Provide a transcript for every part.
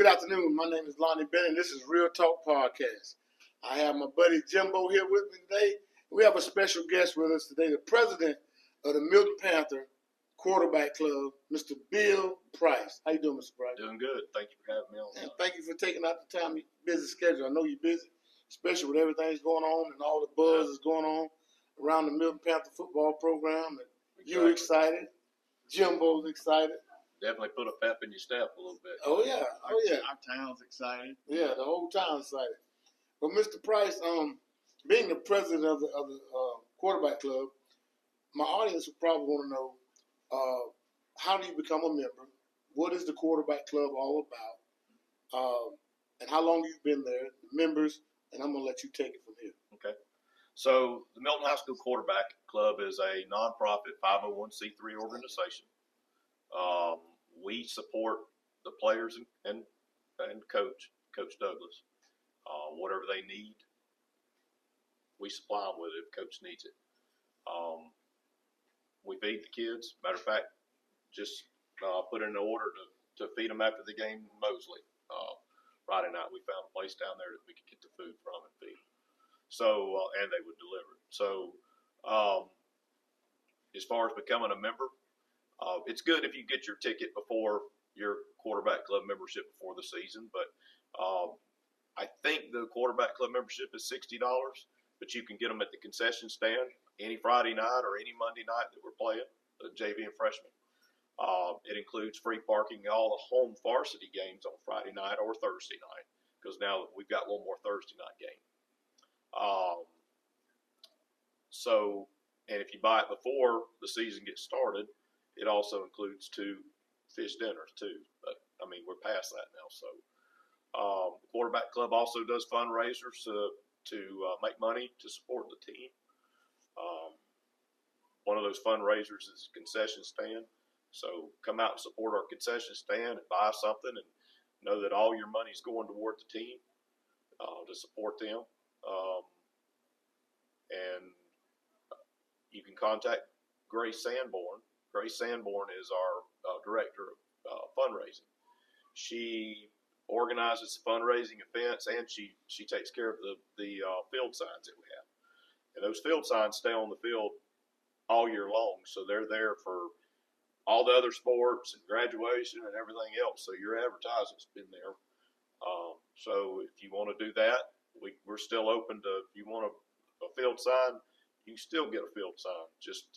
afternoon. My name is Lonnie Bennett. This is Real Talk Podcast. I have my buddy Jimbo here with me today. We have a special guest with us today, the president of the Milton Panther Quarterback Club, Mr. Bill Price. How you doing, Mr. Price? Doing good. Thank you for having me on. And thank you for taking out the time in your busy schedule. I know you're busy, especially with everything that's going on and all the buzz that's going on around the Milton Panther football program. And you're excited. Jimbo's excited. Definitely put a pep in your step a little bit. Oh yeah, Our town's excited. Yeah, the whole town's excited. But Mr. Price, being the president of the quarterback club, my audience would probably want to know how do you become a member? What is the quarterback club all about? And how long you've been there? The members, and I'm gonna let you take it from here. Okay. So the Milton High School Quarterback Club is a nonprofit 501c3 organization. We support the players and Coach Douglas. Whatever they need, we supply them with it if Coach needs it. We feed the kids. Matter of fact, just put in an order to feed them after the game in Mosley. Friday night, we found a place down there that we could get the food from and feed. So, and they would deliver it. So, as far as becoming a member, it's good if you get your ticket before your quarterback club membership before the season. But I think the quarterback club membership is $60, but you can get them at the concession stand any Friday night or any Monday night that we're playing, the JV and freshman. It includes free parking at all the home varsity games on Friday night or Thursday night, because now we've got one more Thursday night game. And if you buy it before the season gets started, it also includes 2 fish dinners too. But I mean, we're past that now. So the quarterback club also does fundraisers to make money to support the team. One of those fundraisers is concession stand. So come out and support our concession stand and buy something, and know that all your money is going toward the team to support them. And you can contact Grace Sanborn. Grace Sanborn is our director of fundraising. She organizes fundraising events, and she takes care of the field signs that we have. And those field signs stay on the field all year long, so they're there for all the other sports and graduation and everything else. So your advertisement's been there. So if you want to do that, we're still open to. If you want a field sign, you can still get a field sign. Just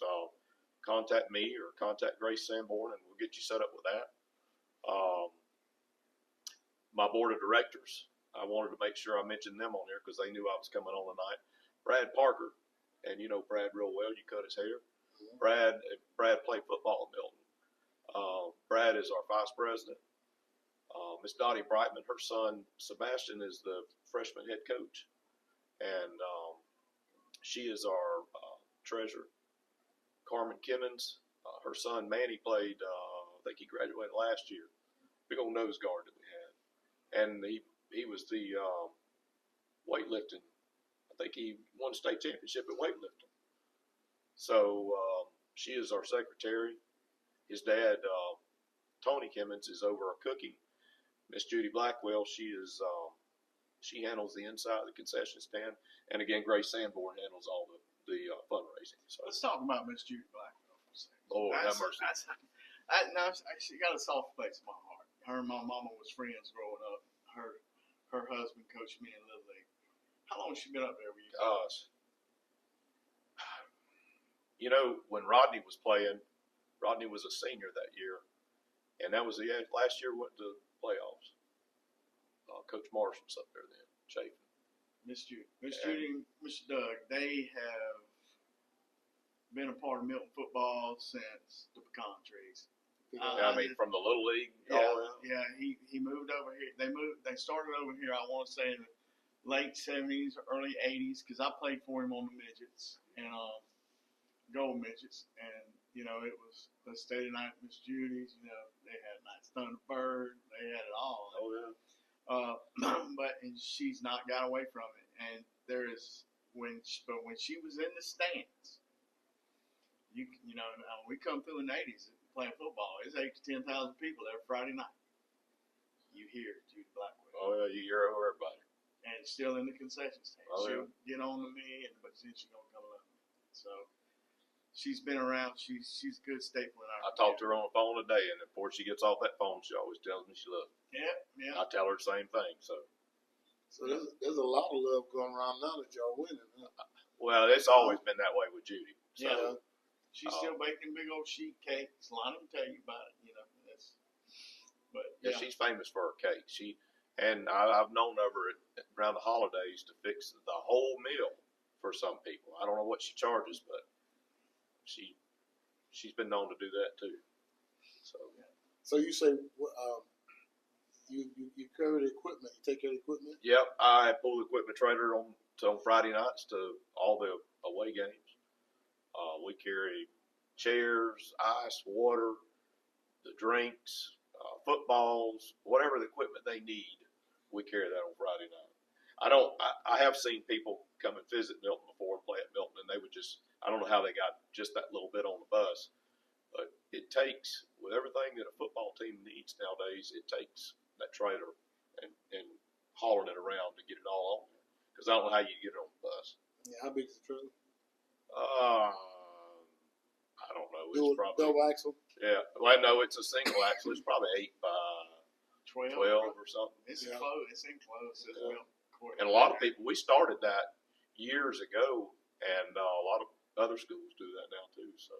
contact me or contact Grace Sanborn, and we'll get you set up with that. My board of directors, I wanted to make sure I mentioned them on there because they knew I was coming on tonight. Brad Parker, and you know Brad real well. You cut his hair. Brad played football at Milton. Brad is our vice president. Miss Dottie Brightman, her son Sebastian is the freshman head coach, and she is our treasurer. Carmen Kimmons, her son Manny played. I think he graduated last year. Big old nose guard that we had, and he was the weightlifting. I think he won state championship at weightlifting. So she is our secretary. His dad, Tony Kimmons, is over our cooking. Miss Judy Blackwell, she handles the inside of the concession stand, and again, Grace Sanborn handles all the fundraising. So Let's talk about Miss Judy Blackwell for a second. Lord have mercy. She got a soft place in my heart. Her and my mama was friends growing up. Her husband coached me in Little League. How long has she been up there with you? Gosh. You know, when Rodney was playing, Rodney was a senior that year, and that was the last year we went to playoffs. Coach Marshall's up there then, Chafin. Miss Judy, Mr. Doug, they have been a part of Milton football since the pecan trees. I mean, from the Little League. Yeah. He moved over here. They started over here, I want to say, in the late 70s, early 80s, because I played for him on the midgets and gold midgets. And, you know, it was, let's stay tonight at Miss Judy's. You know, they had Night Thunderbird. They had it all. Oh, yeah. And she's not got away from it. And there is, when she was in the stands, you know, we come through in the 80s playing football. It's 8,000 to 10,000 people every Friday night. you hear Judy Blackwell. Oh yeah, you hear everybody. And still in the concession stand. Oh, She'll get on to me, but then she's gonna come up. So she's been around. She's a good staple in our. I talked to her on the phone today, and before she gets off that phone, she always tells me she loves me. Yeah. I tell her the same thing. So there's a lot of love going around now that y'all winning. Huh? well, it's always been that way with Judy. So Yeah. She's still baking big old sheet cakes. Lonnie can tell you about it. But yeah, she's famous for her cake. I've known of her around the holidays to fix the whole meal for some people. I don't know what she charges, but she's been known to do that too. So you say you carry the equipment, you take care of the equipment? Yep, I pull the equipment trailer on Friday nights to all the away games. We carry chairs, ice, water, the drinks, footballs, whatever the equipment they need. We carry that on Friday night. I have seen people come and visit Milton before and play at Milton, and they would I don't know how they got just that little bit on the bus, but it takes, with everything that a football team needs nowadays, it takes that trailer and hauling it around to get it all on there. Because I don't know how you get it on the bus. Yeah, how big is the trailer? I don't know. It's probably double axle. Yeah. Well, no, it's a single axle. It's probably 8 by 12 or something. It's close. It's enclosed. Yeah. And a lot of people, we started that years ago, and a lot of other schools do that now too. So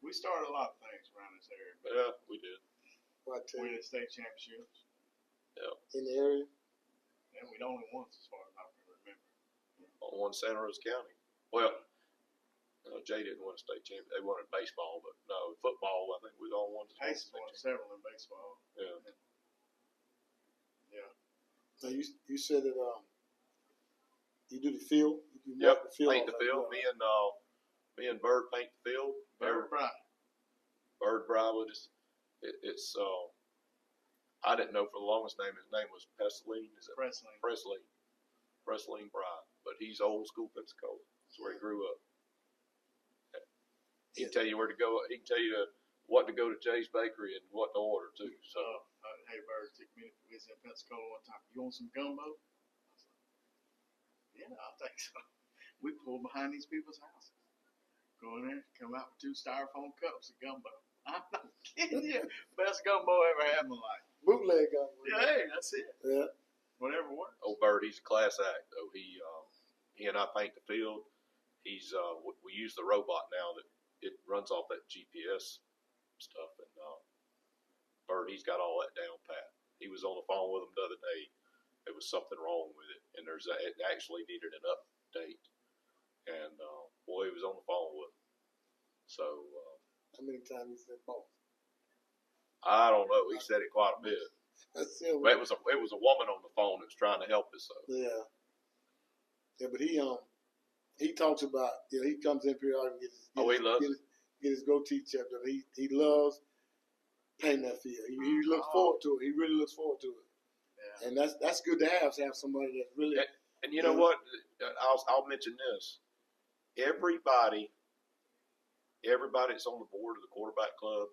we started a lot of things around this area. Yeah, we did. We had state championships. Yeah. In the area. And we only once, as far as I can remember. On Santa Rosa County. Well, Jay didn't win a state championship. They won in baseball, but no, football, I think we all won. Hayes won several in baseball. Yeah. Yeah. Now you said that you do the field. You Yep. the field Paint the field. Me and Bird paint the field. Bird Bry. Bird Bry would it's I didn't know for the longest name. His name was Presley. Is it Presley? Presley Bry. But he's old school Pensacola. That's where he grew up. He can tell you where to go. He can tell you what to go to Jay's Bakery and what to order too. So, hey, Bird, we was in Pensacola one time. You want some gumbo? I was like, yeah, I'll take some. We pulled behind these people's houses. Go in there, come out with 2 styrofoam cups of gumbo. I'm not kidding you. Best gumbo I ever had in my life. Bootleg gumbo. Yeah, hey, that's it. Yeah. Whatever works. old Bird, he's a class act though. He and I paint the field. He's we use the robot now that it runs off that GPS stuff, and Bird, he's got all that down pat. He was on the phone with him the other day. There was something wrong with it, and it actually needed an update. And boy, he was on the phone with him. So how many times he said both? I don't know. He said it quite a bit. That's it. But it was a woman on the phone that was trying to help us. So. Yeah. Yeah, but he talks about, he comes in periodically and get his goatee checked up. He loves painting that field. He looks forward to it. He really looks forward to it. Yeah. And that's good to have somebody that's really. And you know what? I'll mention this. Everybody that's on the board of the quarterback club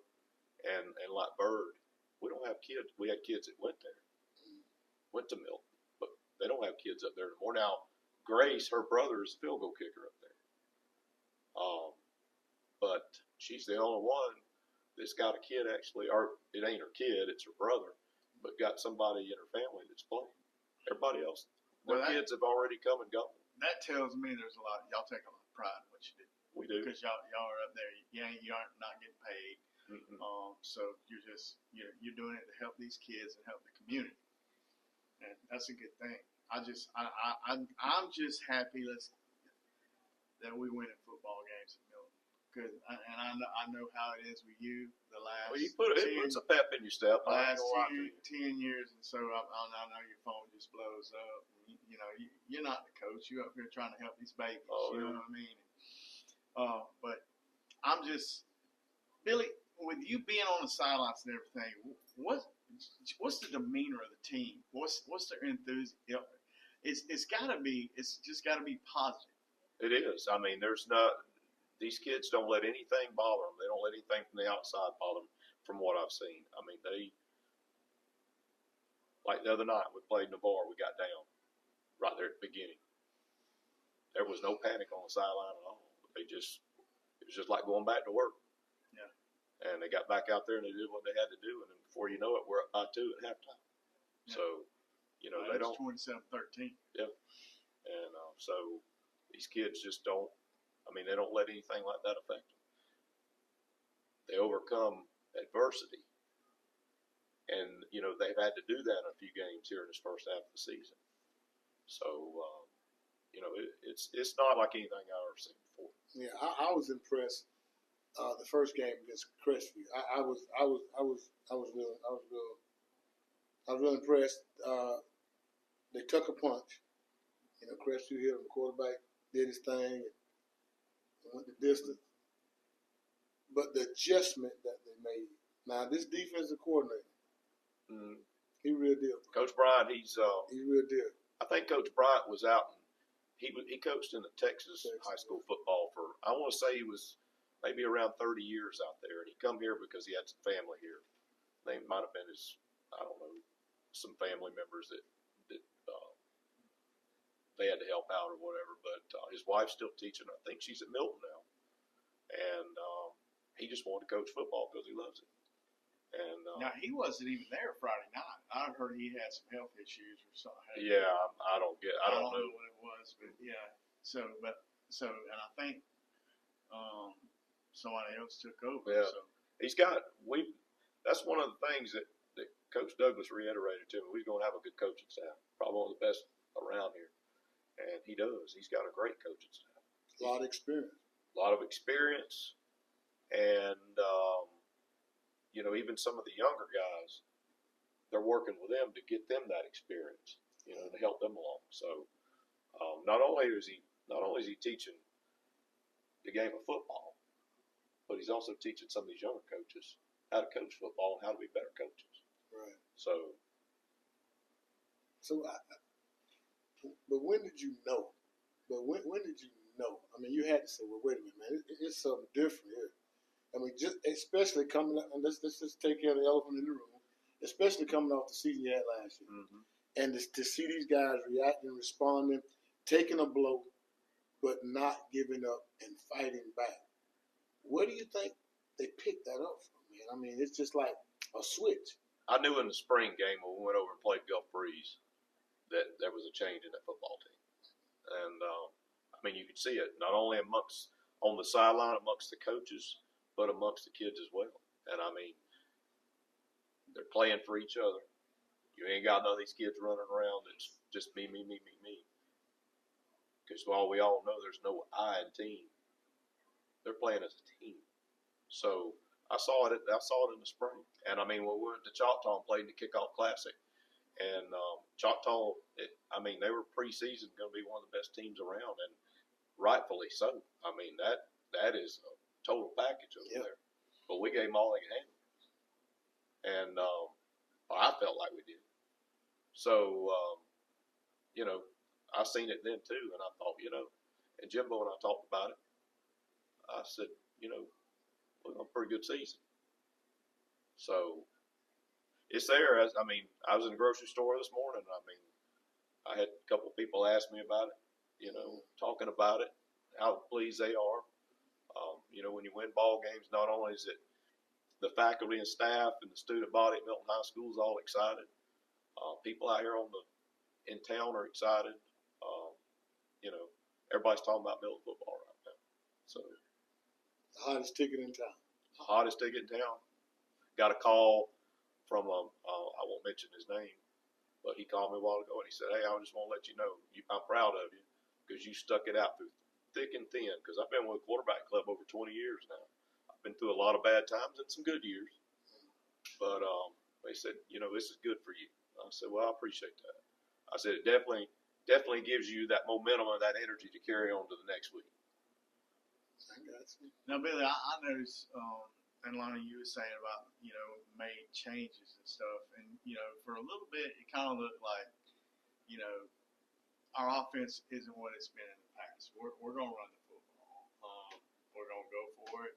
and like Bird, we don't have kids. We had kids that went to Milton, but they don't have kids up there anymore. Now, Grace, her brother, is a field goal kicker up there. But she's the only one that's got a kid actually, or it ain't her kid, it's her brother, but got somebody in her family that's playing. Everybody else, their kids have already come and gone. That tells me there's y'all take a lot of pride in what you do. We do. Because y'all are up there. You aren't not getting paid. Mm-hmm. So you're doing it to help these kids and help the community. And that's a good thing. I'm just happy that we win at football games at Milton. Cause I know how it is with you the last. Well, it puts a pep in your step. Last 10 years, and so I know your phone just blows up. You're not the coach. You're up here trying to help these babies. You know what I mean? But I'm just, Billy, with you being on the sidelines and everything, what's the demeanor of the team? What's their enthusiasm? It's just got to be positive. It is. I mean, these kids don't let anything bother them. They don't let anything from the outside bother them, from what I've seen. I mean, Like the other night, we played Navarre. We got down right there at the beginning. There was no panic on the sideline at all. It was just like going back to work. Yeah. And they got back out there and they did what they had to do. And then before you know it, we're up by 2 at halftime. Yeah. So, they don't. 27-13. Yeah. And so these kids just don't. They don't let anything like that affect them. They overcome adversity. And, they've had to do that in a few games here in this first half of the season. So, it's not like anything I've ever seen before. Yeah, I was impressed. The first game against Crestview, I was real impressed. They took a punch. Crestview hit him. The quarterback did his thing and went the distance. But the adjustment that they made. Now, this defensive coordinator, he real deal. Coach Bryant, he's real deal. I think Coach Bryant was out. He coached in the Texas high school football for, I want to say he was maybe around 30 years out there. And he come here because he had some family here. They might have been some family members that they had to help out or whatever. But his wife's still teaching. I think she's at Milton now. And he just wanted to coach football because he loves it. And now he wasn't even there Friday night. I heard he had some health issues or something. Yeah, I don't know what it was, but yeah. So and I think somebody else took over. Yeah. So he's got that's one of the things that Coach Douglas reiterated to me. We're going to have a good coaching staff, probably one of the best around here, and he does. He's got a great coaching staff. A lot of experience. And even some of the younger guys, they're working with them to get them that experience, to help them along. So not only is he teaching the game of football, but he's also teaching some of these younger coaches how to coach football and how to be better coaches. Right. So but when did you know? When did you know? You had to say, well, wait a minute, man, it's something different here. Just especially coming up, and let's just take care of the elephant in the room, especially coming off the season you had last year. Mm-hmm. And to see these guys reacting, responding, taking a blow, but not giving up and fighting back. Where do you think they picked that up from, man? It's just like a switch. I knew in the spring game when we went over and played Gulf Breeze that there was a change in that football team. And, you could see it not only on the sideline amongst the coaches, but amongst the kids as well. And, they're playing for each other. You ain't got none of these kids running around that's just me. Because while we all know there's no I in team, they're playing as a team. So I saw it in the spring. And, when we went to Choctaw and played the Kickoff Classic, and Choctaw, they were preseason going to be one of the best teams around, and rightfully so. That is a total package over there. But we gave them all they could handle. And I felt like we did. So, I seen it then too, and I thought, and Jimbo and I talked about it. I said, we're on a pretty good season. So, it's there. I was in the grocery store this morning. I had a couple of people ask me about it, talking about it, how pleased they are. When you win ball games, not only is it the faculty and staff and the student body at Milton High School is all excited. People out here in town are excited. Everybody's talking about Milton football right now. So, the hottest ticket in town. The hottest ticket in town. Got a call from I won't mention his name, but he called me a while ago and he said, "Hey, I just want to let you know I'm proud of you because you stuck it out through thick and thin." Because I've been with a quarterback club over 20 years now. I've been through a lot of bad times and some good years, but they said, this is good for you. I said, well, I appreciate that. I said, it definitely gives you that momentum and that energy to carry on to the next week. I got you. Now, Billy, I noticed, and Lonnie, you were saying about, made changes and stuff. And, for a little bit, it kind of looked like, our offense isn't what it's been in the past. We're going to run the football. We're going to go for it.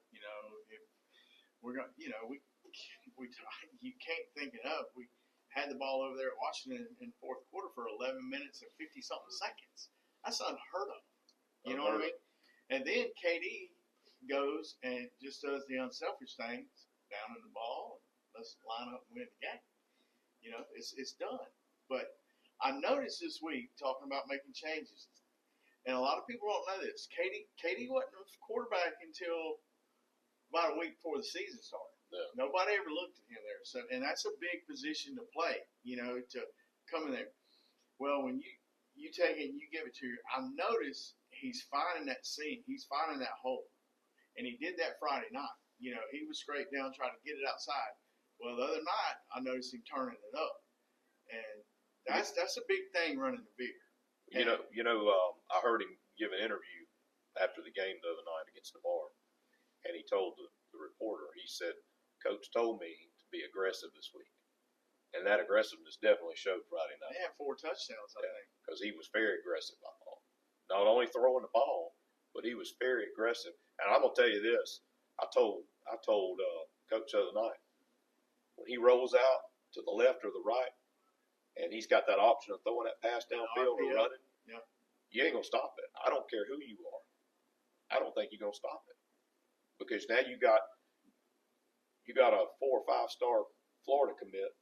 If we're going, you can't think it up. had the ball over there at Washington in fourth quarter for 11 minutes and 50 something seconds. That's unheard of. You know what I mean? And then KD goes and just does the unselfish things, down in the ball, and let's line up and win the game. You know, it's done. But I noticed this week talking about making changes, and a lot of people don't know this. KD wasn't a quarterback until about a week before the season started. Yeah. Nobody ever looked at him there. So, and that's a big position to play. You know, to come in there. Well, when you take it and you give it to her, I noticed he's finding that seam. He's finding that hole. And he did that Friday night. You know, he was scraped down trying to get it outside. Well, the other night, I noticed him turning it up. And that's a big thing running the beer. I heard him give an interview after the game the other night against the Bar. And he told the reporter, he said, Coach told me to be aggressive this week. And that aggressiveness definitely showed Friday night. They had 4 touchdowns, I think. Because he was very aggressive, I thought. Not only throwing the ball, but he was very aggressive. And I'm gonna tell you this: I told Coach the other night, when he rolls out to the left or the right, and he's got that option of throwing that pass downfield or running, you ain't gonna stop it. I don't care who you are. I don't think you're gonna stop it, because now you got a 4 or 5 star Florida commit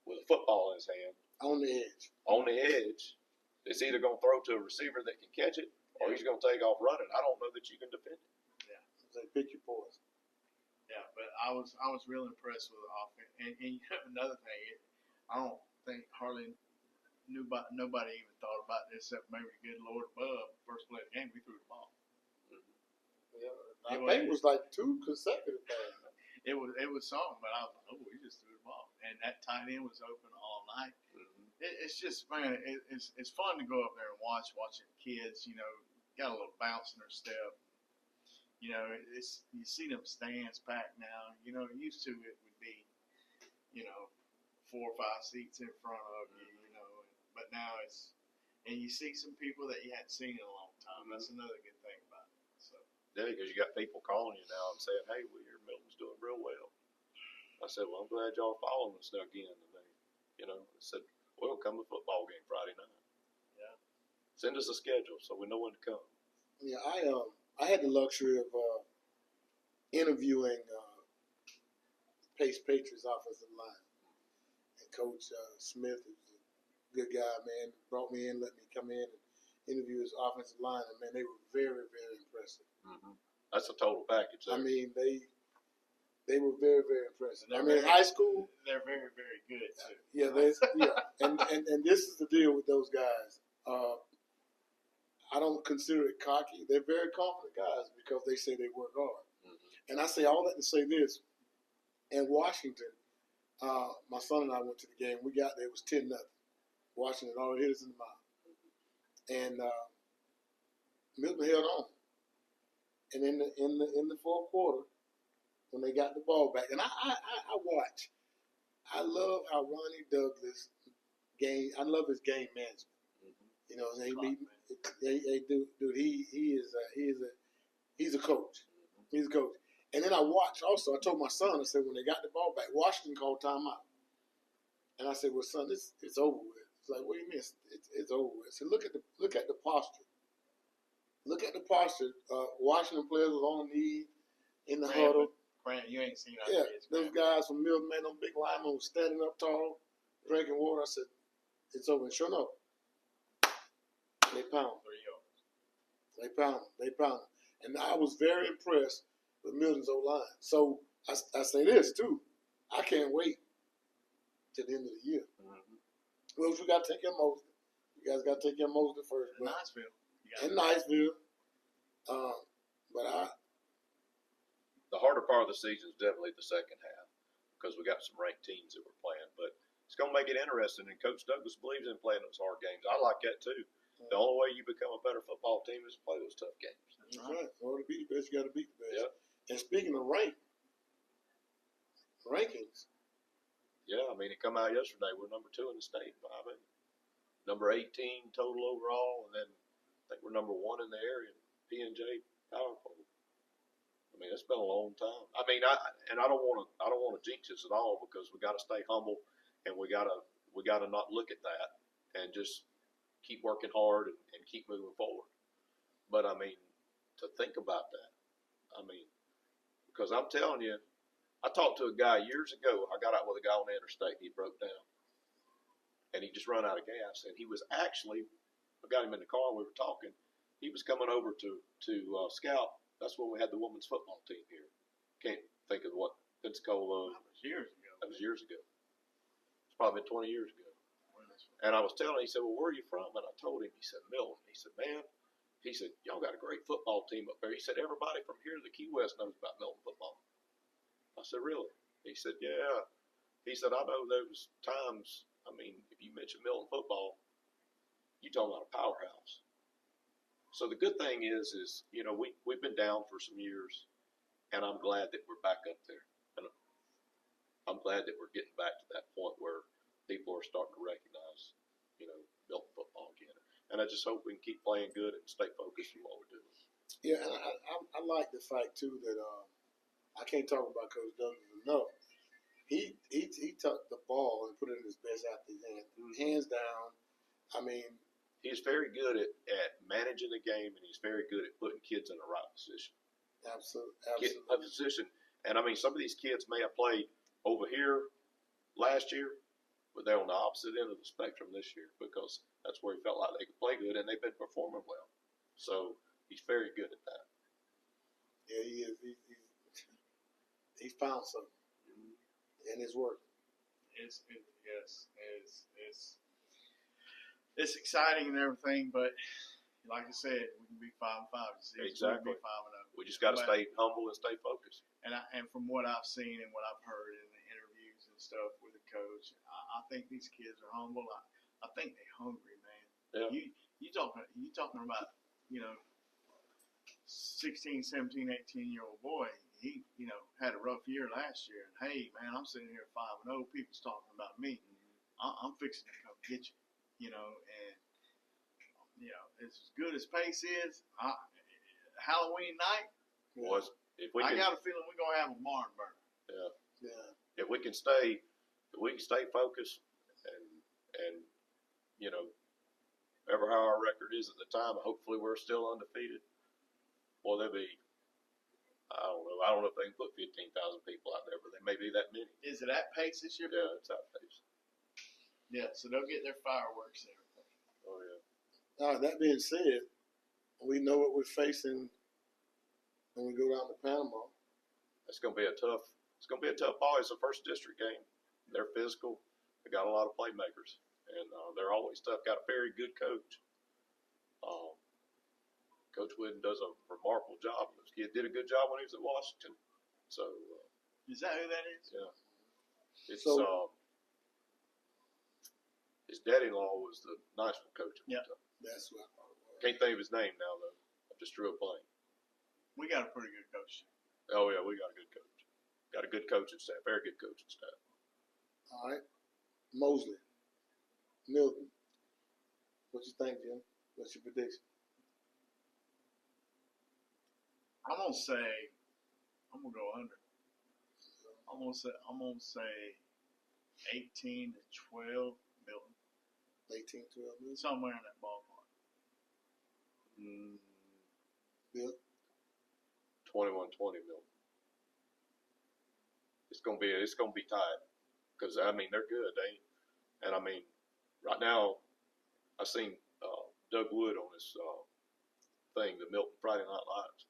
with a football in his hand On the edge. On the edge. It's either going to throw to a receiver that can catch it, or he's going to take off running. I don't know that you can defend it. Yeah, they pick your poison. Yeah, but I was real impressed with the offense. And you have another thing. I don't think hardly nobody even thought about this except maybe the good Lord above. First play of the game, we threw the ball. Yeah, I think it was like 2 consecutive times. It was something, but I was like, oh, we just threw the ball, and that tight end was open all night. It's just, man, it's fun to go up there and watching kids. You know, got a little bounce in their step. You know, you see them stands packed now. You know, used to it would be, 4 or 5 seats in front of you. You know, but now and you see some people that you hadn't seen in a long time. That's another good thing about it. So. Yeah, because you got people calling you now and saying, "Hey, we hear Milton's doing real well." I said, "Well, I'm glad y'all are following us now again." And they, said, "Well, come to football game Friday night. Yeah, send us a schedule so we know when to come." Yeah, I had the luxury of interviewing Pace Patriots offensive line, and Coach Smith is a good guy, man. Brought me in, let me come in and interview his offensive line, and man, they were very, very impressive. Mm-hmm. That's a total package there. I mean, they were very, very impressive. I mean, in high school, they're very, very good too. Yeah, and this is the deal with those guys. I don't consider it cocky. They're very confident guys because they say they work hard. Mm-hmm. And I say all that to say this: in Washington, my son and I went to the game. We got there; it was 10-0. Washington already hit us in the mouth, and Milton held on. And in the fourth quarter, when they got the ball back, and I watch. I love how Ronnie Douglas I love his game management. Mm-hmm. You know, he's a coach. Mm-hmm. He's a coach. And then I watched also. I told my son, I said, when they got the ball back, Washington called timeout. And I said, well, son, it's over with. It's like, what do you mean? It's over with. So look at the posture. Look at the posture. Washington players was on the knee in the huddle. Grant, you ain't seen our kids. Those guys from Milton, man, those big linemen were standing up tall, drinking water. I said, it's over. And sure enough, they pound. 3 yards. They pound. And I was very impressed with Milton's O-line. So I say this, too. I can't wait till the end of the year. Mm-hmm. Well, we got to take care of Mosley. You guys got to take care of Mosley first. And Niceville. The harder part of the season is definitely the second half because we got some ranked teams that we're playing. But it's going to make it interesting, and Coach Douglas believes in playing those hard games. I like that too. The only way you become a better football team is to play those tough games. That's right. In order to be the best, you got to beat the best. Yep. And speaking of rankings. Yeah, I mean, it come out yesterday. We're number 2 in the state, number 18 total overall, and then I think we're number 1 in the area, P&J Power Poll. I mean, it's been a long time. I mean, I don't want to jinx this at all because we got to stay humble and we gotta not look at that and just keep working hard and keep moving forward. But I mean, to think about that, I mean, because I'm telling you, I talked to a guy years ago. I got out with a guy on the interstate. He broke down, and he just run out of gas. And he was actually, I got him in the car. And we were talking. He was coming over to scout. That's when we had the women's football team here. Can't think of what Pensacola. That was years ago. That was years ago. It's probably been 20 years ago. And I was telling him, he said, well, where are you from? And I told him, he said, Milton. He said, man, he said, y'all got a great football team up there. He said, everybody from here to the Key West knows about Milton football. I said, really? He said, yeah. He said, I know those times, I mean, if you mention Milton football, you're talking about a powerhouse. So the good thing is, you know, we've been down for some years, and I'm glad that we're back up there. And I'm glad that we're getting back to that point where people are starting to recognize, you know, Milton football again. And I just hope we can keep playing good and stay focused on what we're doing. Yeah, and I like the fact too that I can't talk about Coach Douglas enough. He took the ball and put it in his best athlete's hand, threw hands down. I mean, he's very good at managing the game, and he's very good at putting kids in the right position. Absolutely. A position, and I mean, some of these kids may have played over here last year, but they're on the opposite end of the spectrum this year because that's where he felt like they could play good, and they've been performing well. So he's very good at that. Yeah, he is. He found something, and it's working. It's exciting and everything, but like I said, we can be 5-5. Exactly. We can be 5-0. We just got to stay humble and stay focused. And from what I've seen and what I've heard in the interviews and stuff with the coach, I think these kids are humble. I think they're hungry, man. Yeah. You talking about, you know, 16, 17, 18-year-old boy. He, you know, had a rough year last year. And hey, man, I'm sitting here 5-0. People's talking about me. I'm fixing to come get you, you know. And you know, as good as Pace is, Halloween night. Was if we I can, got a feeling we're gonna have a barn burner. Yeah. if we can stay focused and you know, ever how our record is at the time, hopefully we're still undefeated. Well, there'll be, I don't know if they can put 15,000 people out there, but there may be that many. Is it at Pace this year? Yeah, it's out Pace. Yeah, so they'll get their fireworks and everything. Oh yeah. Now, that being said, we know what we're facing when we go down to Panama. It's gonna be a tough ball. It's a first district game. They're physical. They got a lot of playmakers, and they're always tough. Got a very good coach. Coach Whidden does a remarkable job. This kid did a good job when he was at Washington. So Is that who that is? yeah, it's So- his daddy-in-law was the Niceville coach. At Yeah. one time. That's what I thought it was. Can't think of his name now though. I just drew a blank. We got a pretty good coach. Oh yeah, we got a good coach. Got a good coaching staff. Very good coaching staff. All right. Mosley. Milton. What you think, Jim? What's your prediction? I'm gonna go under. I'm gonna say 18-12 Milton, 18-12 Milton. somewhere in that ballpark. Bill? 21-20 Milton. It's gonna be tied because I mean they're good. And I mean right now I seen Doug Wood on this thing, the Milton Friday Night Lights.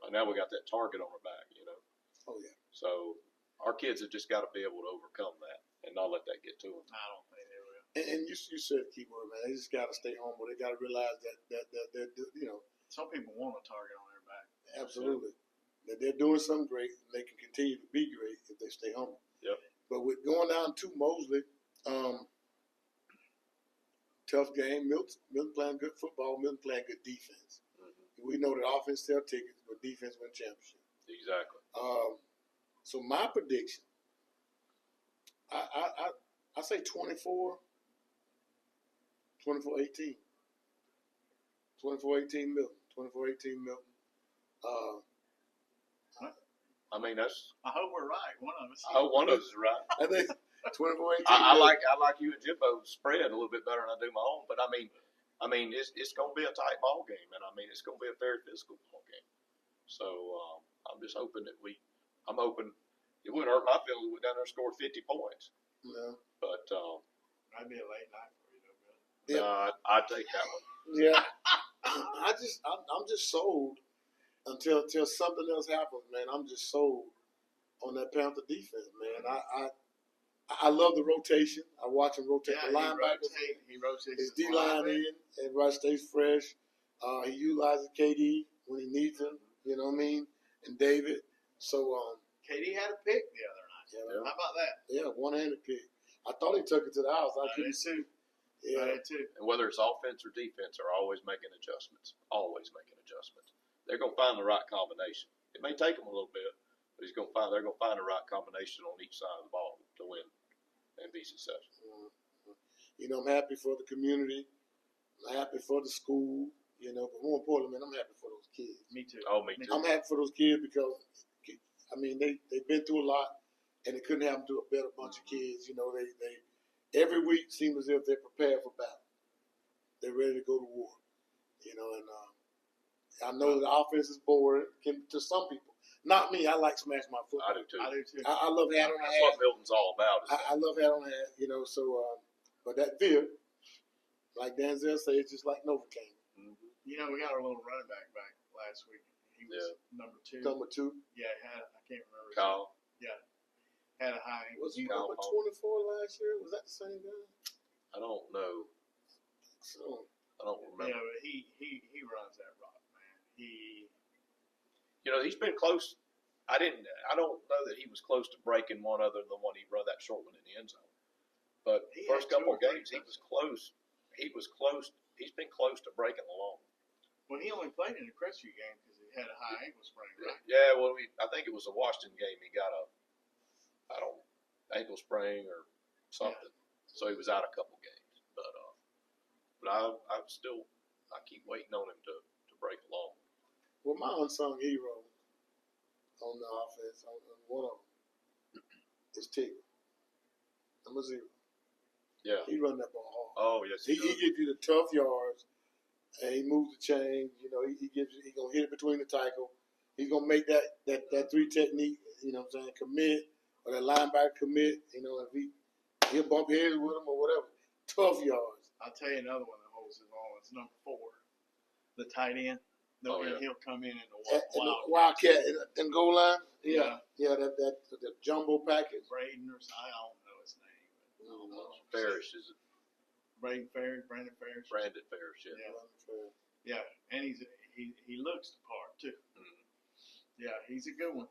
Right now we got that target on our back, you know. Oh, yeah. So our kids have just got to be able to overcome that and not let that get to them. I don't think they will. And you said the key word, man. They just got to stay humble. They got to realize that they're, you know, Some people want a target on their back. absolutely. That they're doing something great and they can continue to be great if they stay humble. Yep. But with going down to Mosley, tough game. Milton playing good football. Milton playing good defense. We know that offense sell tickets, but defense win championship. Exactly. So my prediction, I say 24-18. 24-18 Milton. 24-18 Milton. I mean, that's. I hope we're right. One of us. I hope one of us is right. I think 24-18. I like you and Jimbo spread a little bit better than I do my own, but I mean, it's going to be a tight ball game, and I mean, it's going to be a very physical ball game. So I'm just hoping that I'm hoping it wouldn't hurt my feelings. We went down there and scored 50 points, Yeah. but Might be a late night for you, though, Bill. Yeah. I'd take that one. Yeah. I'm just sold until something else happens, man. I'm just sold on that Panther defense, man. I love the rotation. I watch him rotate the linebackers. He rotates His D line in. Everybody stays fresh. He utilizes KD when he needs him. You know what I mean? And David. So KD had a pick the other night. Yeah. How about that? Yeah, one-handed pick. I thought he took it to the house. I did couldn't too. Yeah. I did too. And whether it's offense or defense, they're always making adjustments. Always making adjustments. They're going to find the right combination. It may take them a little bit, but they're going to find the right combination on each side of the ball to win and be successful. You know, I'm happy for the community. I'm happy for the school. You know, but more importantly, man, I'm happy for those kids. Me too. Oh, me too. I'm happy for those kids because, I mean, they've been through a lot, and it couldn't happen to a better bunch of kids. You know, they every week seems as if they're prepared for battle. They're ready to go to war. You know, and I know the offense is boring to some people. Not me. I like smash my football. I do too. I love hat on the That's hat. what Milton's all about. I love hat on the hat. You know, so but that veer, like Denzel said, it's just like Novocaine. Mm-hmm. You know, we got our little running back last week. He was number 2. Number 2. Yeah, I can't remember. Kyle. Yeah. Had a high. Was he Kyle number Hall. 24 last year? Was that the same guy? I don't know. So I don't remember. Yeah, but he runs that rock, man. You know, he's been close. I don't know that he was close to breaking one other than the one he run that short one in the end zone. But He first had 2 couple or of 3 games, he was close. He was close. He's been close to breaking the long. Well, he only played in the Crestview game because he had a high ankle sprain, right? Yeah, well, I think it was the Washington game. He got ankle sprain or something, so he was out a couple games. But I keep waiting on him to break along. well, my unsung hero on the offense, on one of them, is Tigger. Number 0. Yeah. He run that ball hard. Oh yes. He gives you the tough yards, and he moves the chain. You know, he gonna hit it between the tackle. He's gonna make that 3 technique. You know what I'm saying? Commit, or that linebacker commit. You know, if he'll bump heads with him or whatever. Tough yards. I'll tell you another one that holds his own. It's number 4, the tight end. He'll come in the Wildcat in goal line. Yeah. Yeah, that jumbo package. Braden or I don't know his name. Parrish is it? Brandon Ferris. Brandon Parrish. Yeah. Yeah, and he looks the part too. Mm-hmm. Yeah, he's a good one.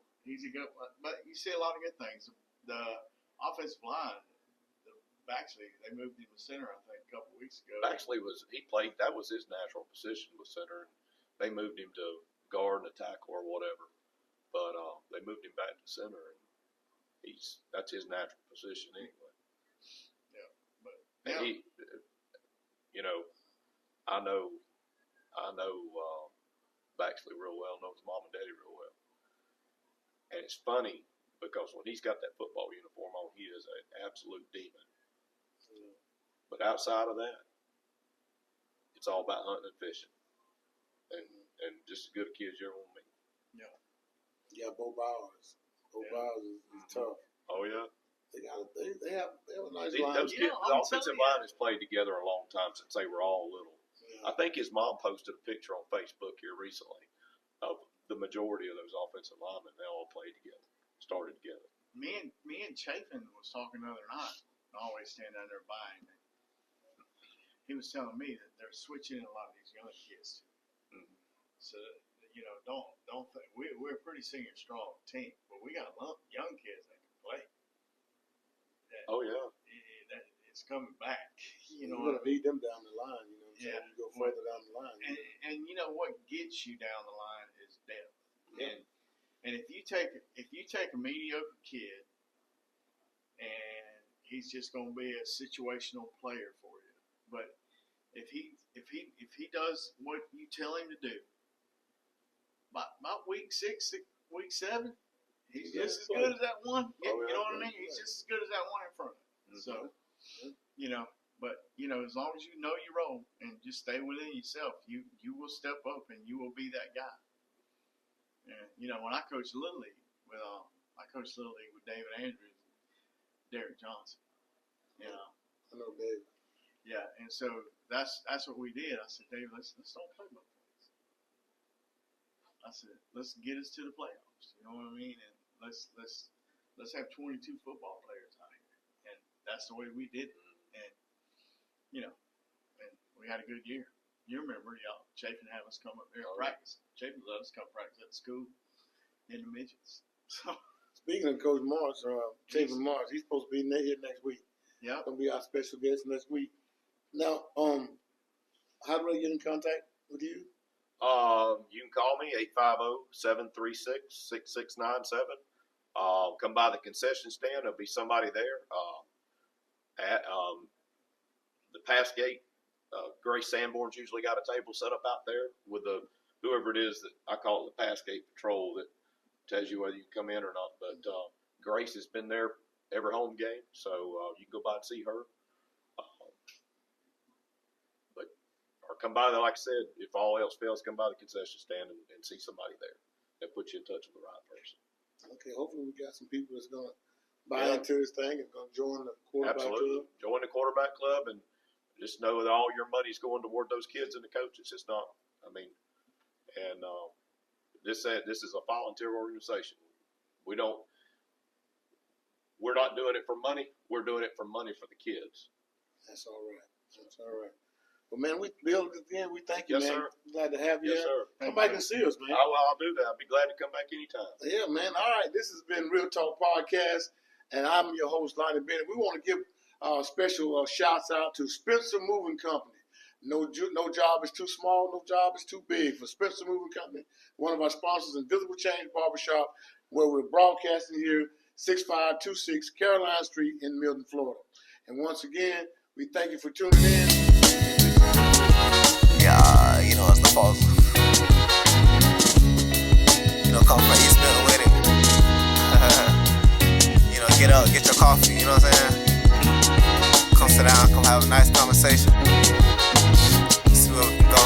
But you see a lot of good things. The offensive line, Baxley, they moved him to center, I think, a couple weeks ago. Baxley played. That was his natural position, was center. They moved him to guard and tackle or whatever, but they moved him back to center, and that's his natural position anyway. Yeah, but and he, you know, I know Baxley real well, know his mom and daddy real well, and it's funny because when he's got that football uniform on, he is an absolute demon. But outside of that, it's all about hunting and fishing. And just as good a kid as you ever want to meet. Yeah, Bo Bowers. Bo Bowers is tough. Oh yeah. They have a nice line. Those kids, the offensive line has played together a long time since they were all little. Yeah. I think his mom posted a picture on Facebook here recently of the majority of those offensive linemen. They all played together, started together. Me and Chafin was talking the other night. I always stand down there by him. He was telling me that they're switching in a lot of these young kids. Mm-hmm. So, you know, don't think we're a pretty senior strong team, but we got a lot of young kids that can play. Oh yeah, it's coming back. You know, you're gonna need them down the line. You know, yeah. You go further down the line. And you know what gets you down the line is depth. Yeah. And if you take a mediocre kid, and he's just gonna be a situational player for you, but if he does what you tell him to do, by week 6, week 7, he's just as good as that one. You know what I mean? He's just as good as that one in front of him. So, you know, but you know, as long as you know your role and just stay within yourself, you will step up and you will be that guy. And you know, when I coached Little League with with David Andrews, and Derek Johnson. You know, I know Dave. yeah, and so that's what we did. I said, David, let's don't play both ways. I said, let's get us to the playoffs. You know what I mean? And let's have 22 football players out here, and that's the way we did it. And you know, and we had a good year. You remember, y'all, Chafin had us come up there and practice. Chafin let us come practice at the school in the midgets. So, Speaking of Coach Morris, Chafin Morris, he's supposed to be here next week. yeah. Gonna be our special guest next week. Now, how do I get in contact with you? You can call me 850-736-6697. Come by the concession stand. There'll be somebody there. At the pass gate, Grace Sanborn's usually got a table set up out there with whoever it is that I call it the pass gate patrol that tells you whether you come in or not. But Grace has been there every home game, so you can go by and see her. Or come by, like I said, if all else fails, come by the concession stand and see somebody there. That puts you in touch with the right person. Okay, hopefully we got some people that's gonna buy into this thing and gonna join the quarterback Absolutely. club. Join the quarterback club and just know that all your money's going toward those kids and the coaches. It's not, and this is a volunteer organization. We're not doing it for money. We're doing it for money for the kids. That's all right. That's all right. Well, man, Bill, again, we thank you, Yes, man. sir. Glad to have you. Yes, sir. Come back and see us, man. I'll do that. I'll be glad to come back anytime. Yeah, man. All right. This has been Real Talk Podcast, and I'm your host, Lonnie Bennett. We want to give special shouts out to Spencer Moving Company. No job is too small, no job is too big. For Spencer Moving Company, one of our sponsors, Invisible Change Barbershop, where we're broadcasting here, 6526 Caroline Street in Milton, Florida. And once again, we thank you for tuning in. Yeah, you know, it's the falls. You know, come from East Milton with it. You know, get up, get your coffee, you know what I'm saying? Come sit down, come have a nice conversation. See where we can go.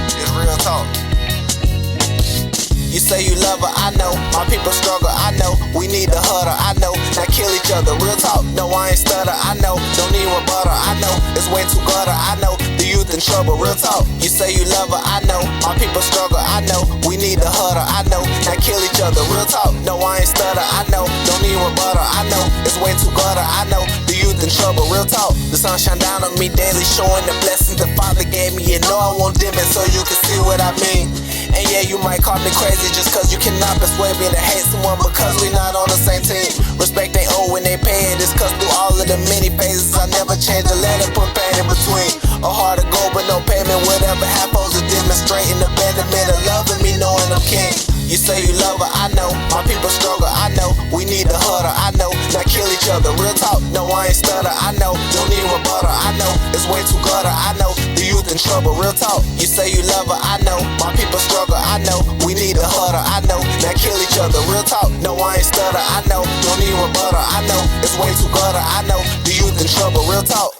It's real talk. You say you love her, I know. My people struggle, I know. We need to huddle, I know. Not kill each other, real talk. No, I ain't stutter, I know. Don't need rebuttal, I know. It's way too gutter, I know. The youth in trouble, real talk. You say you love her, I know. My people struggle, I know. We need to huddle, I know. Not kill each other, real talk. No, I ain't stutter, I know. Don't need rebuttal, I know. It's way too gutter, I know. The youth in trouble, real talk. The sun shine down on me daily, showing the blessings the Father gave me. You know I won't dim it so you can see what I mean. And yeah, you might call me crazy just cause you cannot persuade me to hate someone because we not on the same team. Respect they owe when they pay it, it's cause through all of the many phases I never change a letter, put pain in between. A heart of gold but no payment, whatever happens to demonstrate an abandonment of loving me knowing I'm king. You say you love her, I know. My people struggle, I know. We need to huddle, I know. Not kill each other, real talk. No, I ain't stutter, I know. Don't need rebuttal, I know. It's way too gutter, I know. The youth in trouble, real talk. You say you love her, I know. My people struggle, I know. We need to huddle, I know. Not kill each other, real talk. No, I ain't stutter, I know. Don't need rebuttal, I know. It's way too gutter, I know. The youth in trouble, real talk.